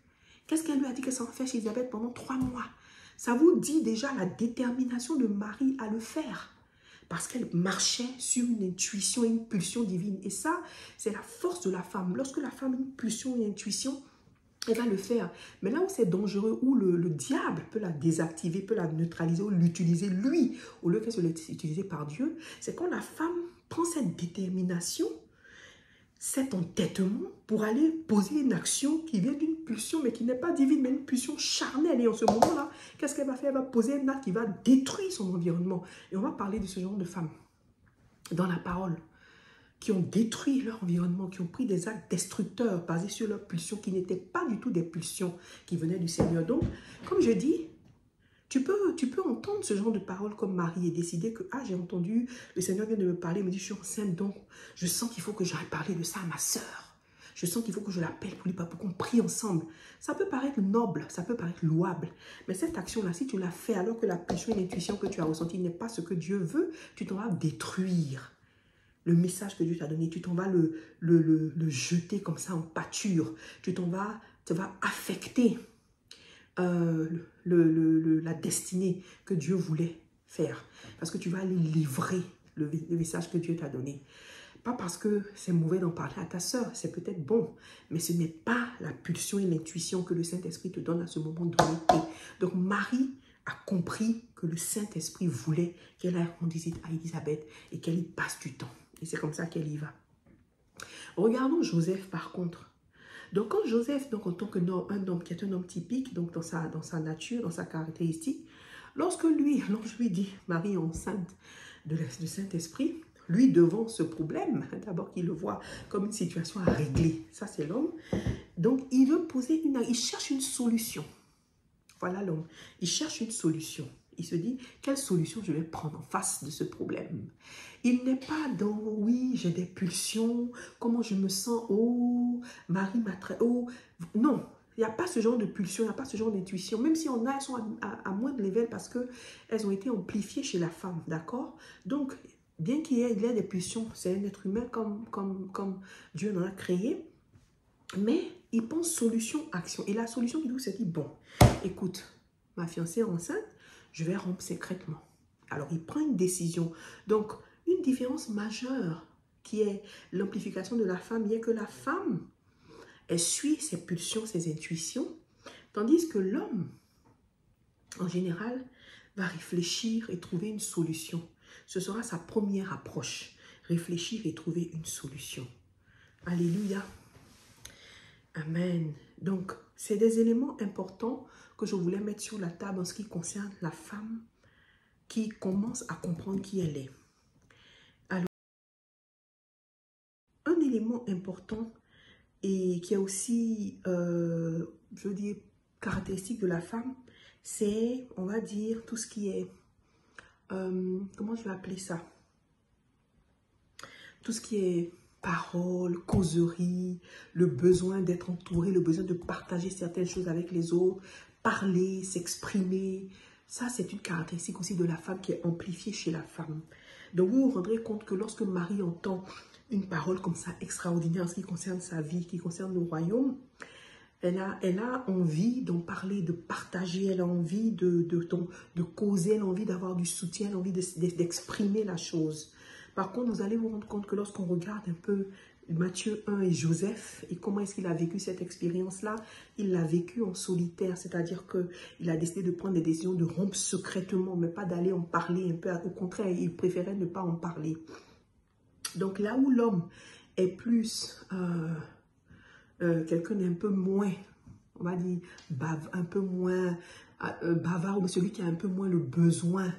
Qu'est-ce qu'elle lui a dit qu'elle s'en fait chez Élisabeth pendant 3 mois? Ça vous dit déjà la détermination de Marie à le faire. Parce qu'elle marchait sur une intuition et une pulsion divine. Et ça, c'est la force de la femme. Lorsque la femme a une pulsion et une intuition, elle va le faire. Mais là où c'est dangereux, où le diable peut la désactiver, peut la neutraliser ou l'utiliser lui, au lieu qu'elle soit utilisée par Dieu, c'est quand la femme prend cette détermination, cet entêtement pour aller poser une action qui vient d'une pulsion, mais qui n'est pas divine, mais une pulsion charnelle. Et en ce moment-là, qu'est-ce qu'elle va faire? Elle va poser un acte qui va détruire son environnement. Et on va parler de ce genre de femmes dans la parole, qui ont détruit leur environnement, qui ont pris des actes destructeurs basés sur leurs pulsions, qui n'étaient pas du tout des pulsions qui venaient du Seigneur. Donc, comme je dis, tu peux entendre ce genre de paroles comme Marie et décider que, ah, j'ai entendu, le Seigneur vient de me parler, il me dit, je suis enceinte, donc je sens qu'il faut que j'aille parler de ça à ma sœur. Je sens qu'il faut que je l'appelle pour lui parler, pour qu'on prie ensemble. Ça peut paraître noble, ça peut paraître louable, mais cette action-là, si tu la fais alors que la pulsion et l'intuition que tu as ressentie n'est pas ce que Dieu veut, tu t'en vas détruire le message que Dieu t'a donné. Tu t'en vas le jeter comme ça en pâture. Tu vas affecter la destinée que Dieu voulait faire. Parce que tu vas aller livrer le message que Dieu t'a donné. Pas parce que c'est mauvais d'en parler à ta sœur, c'est peut-être bon, mais ce n'est pas la pulsion et l'intuition que le Saint-Esprit te donne à ce moment donné. Donc Marie a compris que le Saint-Esprit voulait qu'elle aille rendre visite à Élisabeth et qu'elle y passe du temps. Et c'est comme ça qu'elle y va. Regardons Joseph par contre. Donc quand Joseph, donc en tant qu'un homme qui est un homme typique, donc dans sa nature, dans sa caractéristique, lorsque l'ange lui dit, Marie est enceinte du Saint-Esprit, lui devant ce problème, d'abord qu'il le voit comme une situation à régler, ça c'est l'homme, donc il veut il cherche une solution. Voilà l'homme, il cherche une solution. Il se dit, quelle solution je vais prendre en face de ce problème? Il n'est pas dans, oui, j'ai des pulsions, comment je me sens, oh, Marie m'a traité, oh, non. Il n'y a pas ce genre de pulsion, il n'y a pas ce genre d'intuition. Même si on a, elles sont à moins de level parce qu'elles ont été amplifiées chez la femme, d'accord? Donc, bien qu'il y ait des pulsions, c'est un être humain comme Dieu en a créé, mais il pense solution, action. Et la solution qu'il se dit, bon, écoute, ma fiancée est enceinte, je vais rompre secrètement. Alors, il prend une décision. Donc, une différence majeure qui est l'amplification de la femme, il y a que la femme, elle suit ses pulsions, ses intuitions, tandis que l'homme, en général, va réfléchir et trouver une solution. Ce sera sa première approche, réfléchir et trouver une solution. Alléluia. Amen. Donc, c'est des éléments importants que je voulais mettre sur la table en ce qui concerne la femme qui commence à comprendre qui elle est. Alors, un élément important et qui est aussi, je veux dire, caractéristique de la femme, c'est, on va dire, tout ce qui est, comment je vais appeler ça? Tout ce qui est parole, causerie, le besoin d'être entouré, le besoin de partager certaines choses avec les autres, parler, s'exprimer. Ça, c'est une caractéristique aussi de la femme qui est amplifiée chez la femme. Donc, vous vous rendrez compte que lorsque Marie entend une parole comme ça extraordinaire en ce qui concerne sa vie, qui concerne le royaume, elle a envie d'en parler, de partager, elle a envie de causer, elle a envie d'avoir du soutien, elle a envie d'exprimer la chose. Par contre, vous allez vous rendre compte que lorsqu'on regarde un peu Matthieu 1 et Joseph, et comment est-ce qu'il a vécu cette expérience-là, il l'a vécu en solitaire, c'est-à-dire qu'il a décidé de prendre des décisions de rompre secrètement, mais pas d'aller en parler un peu. Au contraire, il préférait ne pas en parler. Donc là où l'homme est plus quelqu'un d'un peu moins, on va dire, un peu moins bavard, ou celui qui a un peu moins le besoin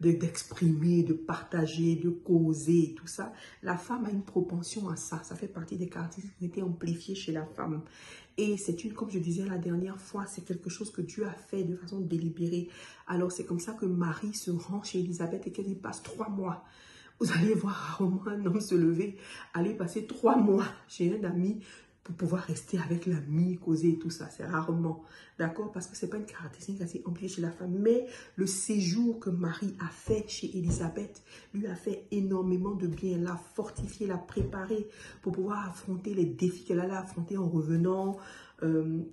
d'exprimer, de partager, de causer, tout ça, la femme a une propension à ça. Ça fait partie des caractéristiques qui ont été amplifiées chez la femme. Et c'est une, comme je disais la dernière fois, c'est quelque chose que Dieu a fait de façon délibérée. Alors c'est comme ça que Marie se rend chez Élisabeth et qu'elle y passe 3 mois. Vous allez voir rarement un homme se lever, aller passer 3 mois chez un ami pour pouvoir rester avec l'ami, causer et tout ça. C'est rarement, d'accord? Parce que ce n'est pas une caractéristique assez amplifiée chez la femme. Mais le séjour que Marie a fait chez Élisabeth lui a fait énormément de bien. Elle l'a fortifié, l'a préparé pour pouvoir affronter les défis qu'elle allait affronter en revenant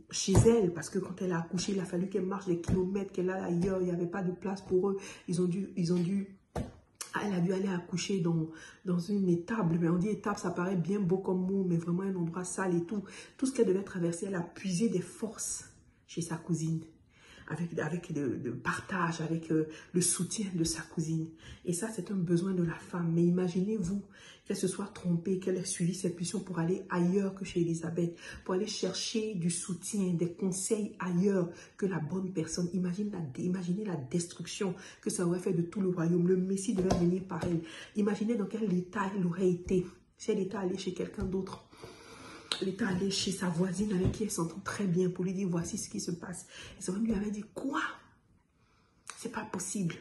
chez elle. Parce que quand elle a accouché, il a fallu qu'elle marche des kilomètres, qu'elle aille ailleurs. Il n'y avait pas de place pour eux. Elle a dû aller accoucher dans une étable. Mais on dit étable, ça paraît bien beau comme mot, mais vraiment un endroit sale et tout. Tout ce qu'elle devait traverser, elle a puisé des forces chez sa cousine. Avec le partage, avec le soutien de sa cousine. Et ça, c'est un besoin de la femme. Mais imaginez-vous qu'elle se soit trompée, qu'elle ait suivi ses pulsions pour aller ailleurs que chez Élisabeth, pour aller chercher du soutien, des conseils ailleurs que la bonne personne. Imaginez la destruction que ça aurait fait de tout le royaume. Le Messie devait venir par elle. Imaginez dans quel état elle aurait été si elle était allée chez quelqu'un d'autre. Elle était allée chez sa voisine avec qui elle s'entend très bien pour lui dire voici ce qui se passe. Et sa voisine lui avait dit quoi? C'est pas possible.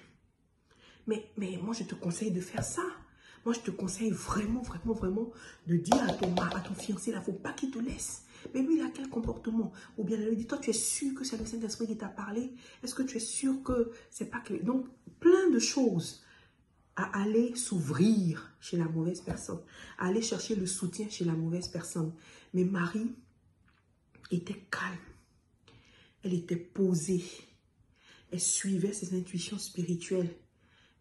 Mais moi je te conseille de faire ça. Moi je te conseille vraiment de dire à ton fiancé là, faut pas qu'il te laisse. Mais lui il a quel comportement? Ou bien elle lui dit toi tu es sûr que c'est le Saint-Esprit qui t'a parlé? Est-ce que tu es sûr que c'est pas que... Donc plein de choses. À aller s'ouvrir chez la mauvaise personne, à aller chercher le soutien chez la mauvaise personne. Mais Marie était calme, elle était posée, elle suivait ses intuitions spirituelles,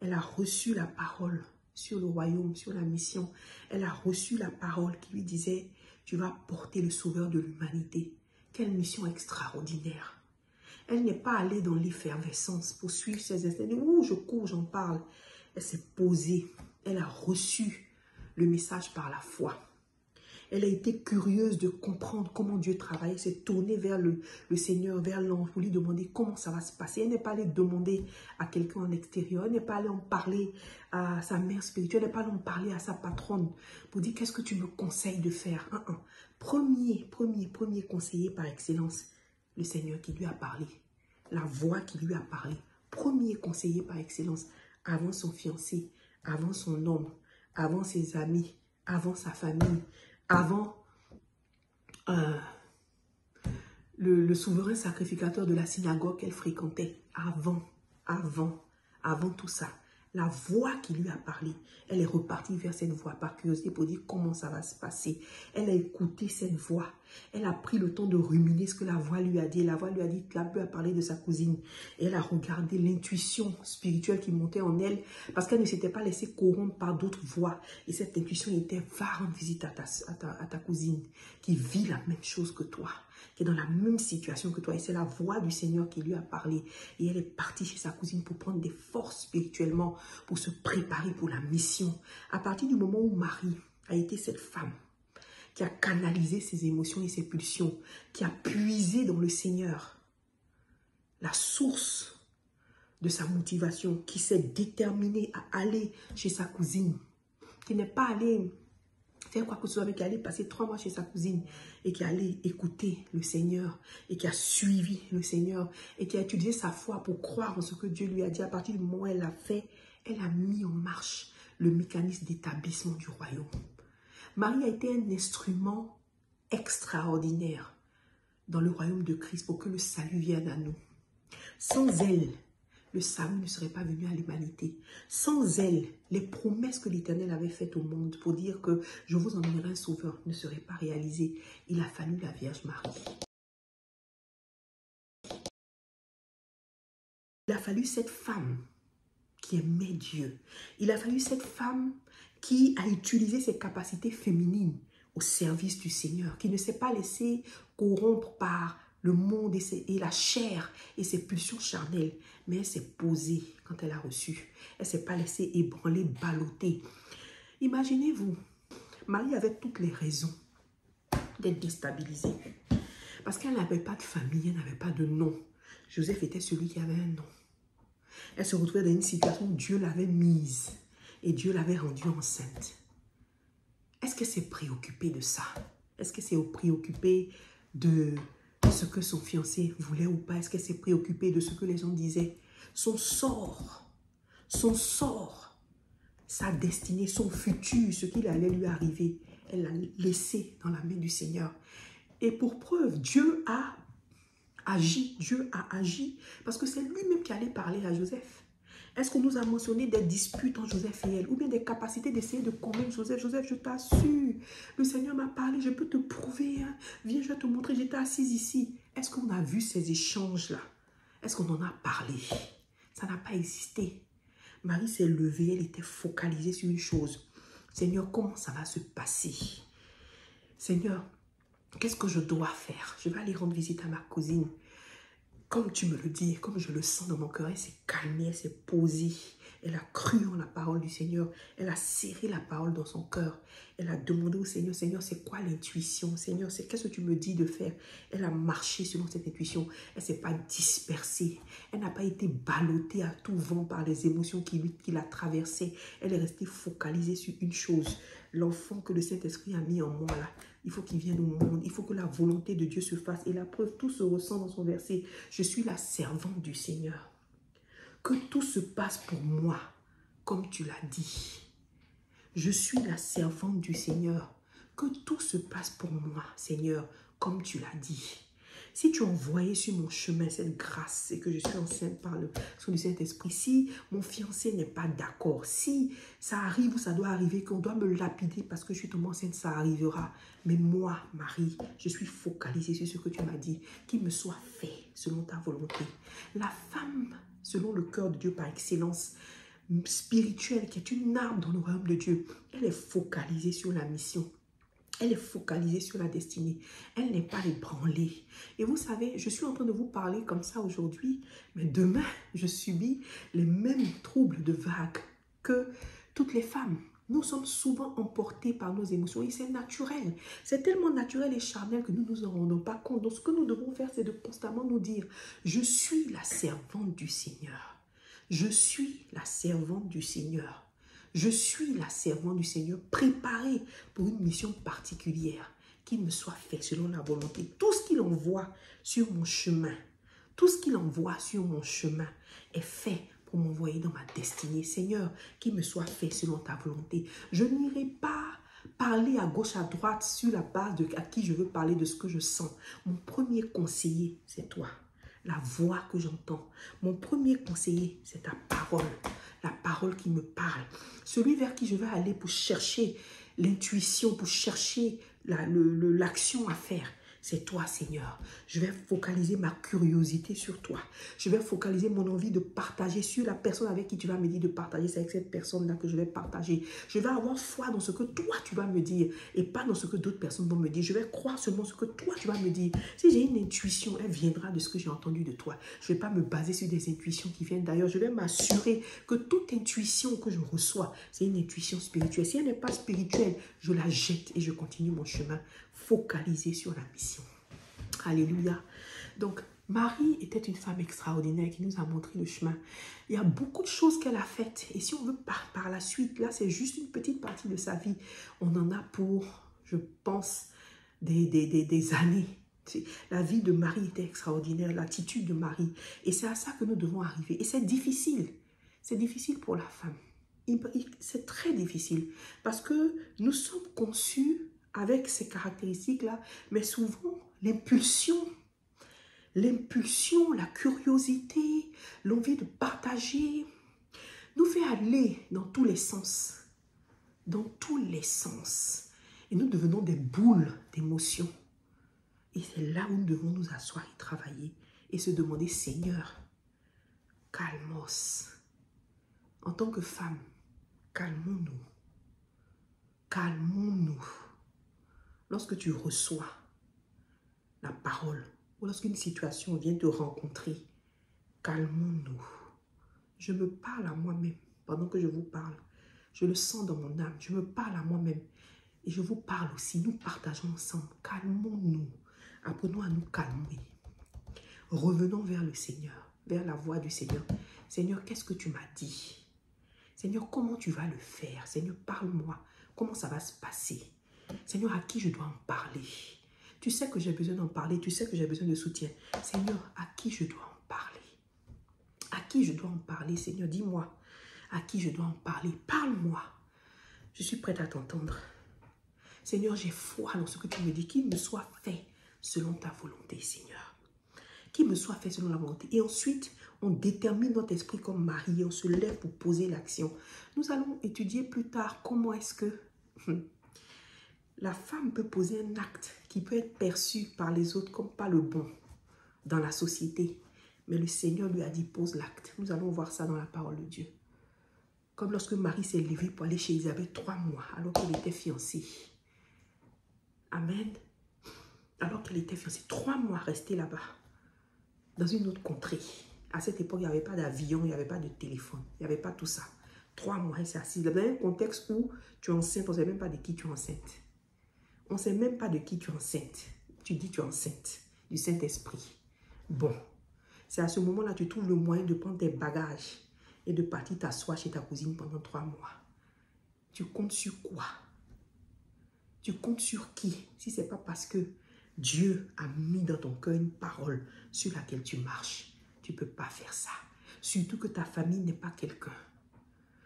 elle a reçu la parole sur le royaume, sur la mission. Elle a reçu la parole qui lui disait, tu vas porter le sauveur de l'humanité. Quelle mission extraordinaire. Elle n'est pas allée dans l'effervescence pour suivre ses instincts. Ouh, je cours, j'en parle. Elle s'est posée, elle a reçu le message par la foi. Elle a été curieuse de comprendre comment Dieu travaille. Elle s'est tournée vers le Seigneur, vers l'ange, pour lui demander comment ça va se passer. Elle n'est pas allée demander à quelqu'un en extérieur. Elle n'est pas allée en parler à sa mère spirituelle. Elle n'est pas allée en parler à sa patronne pour dire qu'est-ce que tu me conseilles de faire. Premier conseiller par excellence, le Seigneur qui lui a parlé. La voix qui lui a parlé. premier conseiller par excellence avant son fiancé, avant son homme, avant ses amis, avant sa famille, avant le souverain sacrificateur de la synagogue qu'elle fréquentait. Avant tout ça. La voix qui lui a parlé, elle est repartie vers cette voix par curiosité pour dire comment ça va se passer. Elle a écouté cette voix. Elle a pris le temps de ruminer ce que la voix lui a dit. La voix lui a dit, la voix a parlé de sa cousine. Et elle a regardé l'intuition spirituelle qui montait en elle parce qu'elle ne s'était pas laissée corrompre par d'autres voix. Et cette intuition était, va rendre visite à ta cousine qui vit la même chose que toi, qui est dans la même situation que toi. Et c'est la voix du Seigneur qui lui a parlé. Et elle est partie chez sa cousine pour prendre des forces spirituellement, pour se préparer pour la mission. À partir du moment où Marie a été cette femme qui a canalisé ses émotions et ses pulsions, qui a puisé dans le Seigneur la source de sa motivation, qui s'est déterminée à aller chez sa cousine, qui n'est pas allée faire quoi que ce soit, mais qui est allée passer 3 mois chez sa cousine et qui est allée écouter le Seigneur et qui a suivi le Seigneur et qui a utilisé sa foi pour croire en ce que Dieu lui a dit. À partir du moment où elle l'a fait, elle a mis en marche le mécanisme d'établissement du royaume. Marie a été un instrument extraordinaire dans le royaume de Christ pour que le salut vienne à nous. Sans elle, le salut ne serait pas venu à l'humanité. Sans elle, les promesses que l'Éternel avait faites au monde pour dire que je vous emmènerai un sauveur ne seraient pas réalisées. Il a fallu la Vierge Marie. Il a fallu cette femme qui aimait Dieu. Il a fallu cette femme qui a utilisé ses capacités féminines au service du Seigneur, qui ne s'est pas laissée corrompre par le monde et la chair et ses pulsions charnelles, mais elle s'est posée quand elle a reçu. Elle ne s'est pas laissée ébranler, balloter. Imaginez-vous, Marie avait toutes les raisons d'être déstabilisée. Parce qu'elle n'avait pas de famille, elle n'avait pas de nom. Joseph était celui qui avait un nom. Elle se retrouvait dans une situation où Dieu l'avait mise et Dieu l'avait rendue enceinte. Est-ce qu'elle s'est préoccupée de ça? Est-ce qu'elle s'est préoccupée de ce que son fiancé voulait ou pas? Est-ce qu'elle s'est préoccupée de ce que les gens disaient? Son sort, sa destinée, son futur, ce qu'il allait lui arriver, elle l'a laissé dans la main du Seigneur. Et pour preuve, Dieu a agi parce que c'est lui-même qui allait parler à Joseph. Est-ce qu'on nous a mentionné des disputes entre Joseph et elle ou bien des capacités d'essayer de convaincre Joseph? Joseph, je t'assure, le Seigneur m'a parlé, je peux te prouver. Hein. Viens, je vais te montrer, j'étais assise ici. Est-ce qu'on a vu ces échanges-là? Est-ce qu'on en a parlé? Ça n'a pas existé. Marie s'est levée, elle était focalisée sur une chose. Seigneur, comment ça va se passer? Seigneur, qu'est-ce que je dois faire? Je vais aller rendre visite à ma cousine. Comme tu me le dis, comme je le sens dans mon cœur, elle s'est calmée, elle s'est posée. Elle a cru en la parole du Seigneur. Elle a serré la parole dans son cœur. Elle a demandé au Seigneur, Seigneur, c'est quoi l'intuition? Seigneur, qu'est-ce que tu me dis de faire? Elle a marché selon cette intuition. Elle ne s'est pas dispersée. Elle n'a pas été ballottée à tout vent par les émotions qui la traversaient. Elle est restée focalisée sur une chose. L'enfant que le Saint-Esprit a mis en moi là, il faut qu'il vienne au monde. Il faut que la volonté de Dieu se fasse. Et la preuve, tout se ressent dans son verset. Je suis la servante du Seigneur. Que tout se passe pour moi, comme tu l'as dit. Je suis la servante du Seigneur. Que tout se passe pour moi, Seigneur, comme tu l'as dit. Si tu envoyais sur mon chemin cette grâce et que je suis enceinte par le son du Saint-Esprit, si mon fiancé n'est pas d'accord, si ça arrive ou ça doit arriver, qu'on doit me lapider parce que je suis tombée enceinte, ça arrivera. Mais moi, Marie, je suis focalisée sur ce que tu m'as dit, qu'il me soit fait selon ta volonté. La femme, selon le cœur de Dieu par excellence, spirituelle, qui est une arme dans le royaume de Dieu, elle est focalisée sur la mission. Elle est focalisée sur la destinée. Elle n'est pas ébranlée. Et vous savez, je suis en train de vous parler comme ça aujourd'hui, mais demain, je subis les mêmes troubles de vague que toutes les femmes. Nous sommes souvent emportés par nos émotions et c'est naturel. C'est tellement naturel et charnel que nous ne nous en rendons pas compte. Donc, ce que nous devons faire, c'est de constamment nous dire, je suis la servante du Seigneur. Je suis la servante du Seigneur. Je suis la servante du Seigneur, préparée pour une mission particulière, qu'il me soit fait selon la volonté. Tout ce qu'il envoie sur mon chemin, Tout ce qu'il envoie sur mon chemin est fait pour m'envoyer dans ma destinée. Seigneur, qu'il me soit fait selon ta volonté. Je n'irai pas parler à gauche, à droite sur la base de à qui je veux parler de ce que je sens. Mon premier conseiller, c'est toi. La voix que j'entends. Mon premier conseiller, c'est ta parole. La parole qui me parle. Celui vers qui je vais aller pour chercher l'intuition, pour chercher l'action à faire. C'est toi, Seigneur. Je vais focaliser ma curiosité sur toi. Je vais focaliser mon envie de partager sur la personne avec qui tu vas me dire de partager. C'est avec cette personne-là que je vais partager. Je vais avoir foi dans ce que toi, tu vas me dire et pas dans ce que d'autres personnes vont me dire. Je vais croire seulement ce que toi, tu vas me dire. Si j'ai une intuition, elle viendra de ce que j'ai entendu de toi. Je ne vais pas me baser sur des intuitions qui viennent d'ailleurs. Je vais m'assurer que toute intuition que je reçois, c'est une intuition spirituelle. Si elle n'est pas spirituelle, je la jette et je continue mon chemin focalisé sur la mission. Alléluia. Donc, Marie était une femme extraordinaire qui nous a montré le chemin. Il y a beaucoup de choses qu'elle a faites. Et si on veut par la suite, là, c'est juste une petite partie de sa vie. On en a pour, je pense, des années. La vie de Marie était extraordinaire, l'attitude de Marie. Et c'est à ça que nous devons arriver. Et c'est difficile. C'est difficile pour la femme. C'est très difficile. Parce que nous sommes conçus avec ces caractéristiques-là, mais souvent, l'impulsion, la curiosité, l'envie de partager, nous fait aller dans tous les sens. Dans tous les sens. Et nous devenons des boules d'émotions. Et c'est là où nous devons nous asseoir et travailler et se demander, Seigneur, calmos. En tant que femme, calmons-nous. Calmons-nous. Lorsque tu reçois la parole ou lorsqu'une situation vient te rencontrer, calmons-nous. Je me parle à moi-même pendant que je vous parle. Je le sens dans mon âme. Je me parle à moi-même et je vous parle aussi. Nous partageons ensemble. Calmons-nous. Apprenons à nous calmer. Revenons vers le Seigneur, vers la voix du Seigneur. Seigneur, qu'est-ce que tu m'as dit? Seigneur, comment tu vas le faire? Seigneur, parle-moi. Comment ça va se passer? Seigneur, à qui je dois en parler? Tu sais que j'ai besoin d'en parler. Tu sais que j'ai besoin de soutien. Seigneur, à qui je dois en parler? À qui je dois en parler? Seigneur, dis-moi. À qui je dois en parler? Parle-moi. Je suis prête à t'entendre. Seigneur, j'ai foi dans ce que tu me dis. Qu'il me soit fait selon ta volonté, Seigneur. Qu'il me soit fait selon la volonté. Et ensuite, on détermine notre esprit comme Marie. On se lève pour poser l'action. Nous allons étudier plus tard comment est-ce que la femme peut poser un acte qui peut être perçu par les autres comme pas le bon dans la société. Mais le Seigneur lui a dit, pose l'acte. Nous allons voir ça dans la parole de Dieu. Comme lorsque Marie s'est levée pour aller chez Isabelle 3 mois, alors qu'elle était fiancée. Amen. Alors qu'elle était fiancée, 3 mois restée là-bas, dans une autre contrée. À cette époque, il n'y avait pas d'avion, il n'y avait pas de téléphone, il n'y avait pas tout ça. 3 mois, elle s'est assise. Dans un contexte où tu es enceinte, on ne sait même pas de qui tu es enceinte. On ne sait même pas de qui tu es enceinte. Tu dis tu es enceinte du Saint-Esprit. Bon, c'est à ce moment-là que tu trouves le moyen de prendre tes bagages et de partir t'asseoir chez ta cousine pendant 3 mois. Tu comptes sur quoi? Tu comptes sur qui? Si ce n'est pas parce que Dieu a mis dans ton cœur une parole sur laquelle tu marches, tu ne peux pas faire ça. Surtout que ta famille n'est pas quelqu'un.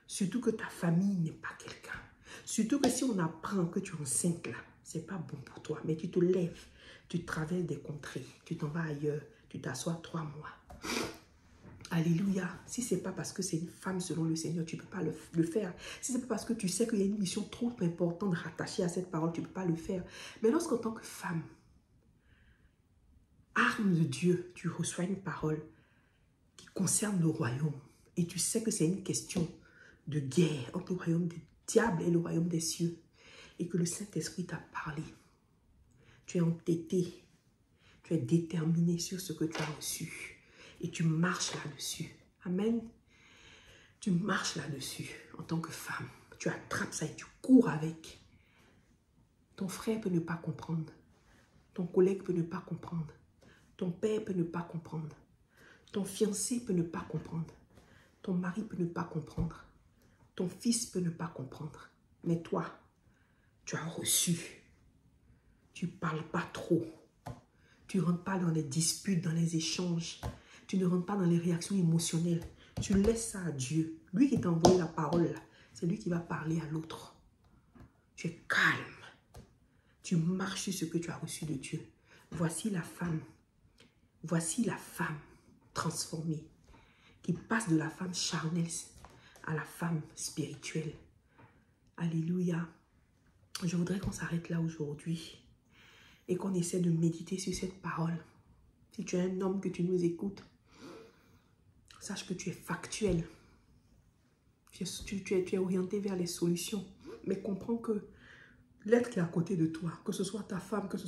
Surtout que ta famille n'est pas quelqu'un. Surtout que si on apprend que tu es enceinte là, ce n'est pas bon pour toi. Mais tu te lèves, tu traverses des contrées, tu t'en vas ailleurs, tu t'assois 3 mois. Alléluia. Si ce n'est pas parce que c'est une femme selon le Seigneur, tu ne peux pas le faire. Si ce n'est pas parce que tu sais qu'il y a une mission trop importante rattachée à cette parole, tu ne peux pas le faire. Mais lorsqu'en tant que femme, arme de Dieu, tu reçois une parole qui concerne le royaume et tu sais que c'est une question de guerre entre le royaume du diable et le royaume des cieux et que le Saint-Esprit t'a parlé, tu es entêté, tu es déterminé sur ce que tu as reçu et tu marches là-dessus. Amen. Tu marches là-dessus en tant que femme. Tu attrapes ça et tu cours avec. Ton frère peut ne pas comprendre. Ton collègue peut ne pas comprendre. Ton père peut ne pas comprendre. Ton fiancé peut ne pas comprendre. Ton mari peut ne pas comprendre. Ton fils peut ne pas comprendre. Mais toi, tu as reçu. Tu ne parles pas trop. Tu ne rentres pas dans les disputes, dans les échanges. Tu ne rentres pas dans les réactions émotionnelles. Tu laisses ça à Dieu. Lui qui t'a envoyé la parole, c'est lui qui va parler à l'autre. Tu es calme. Tu marches sur ce que tu as reçu de Dieu. Voici la femme. Voici la femme transformée qui passe de la femme charnelle à la femme spirituelle. Alléluia. Je voudrais qu'on s'arrête là aujourd'hui et qu'on essaie de méditer sur cette parole. Si tu es un homme que tu nous écoutes, sache que tu es factuel. Tu es orienté vers les solutions. Mais comprends que l'être qui est à côté de toi, que ce soit ta femme, que ce soit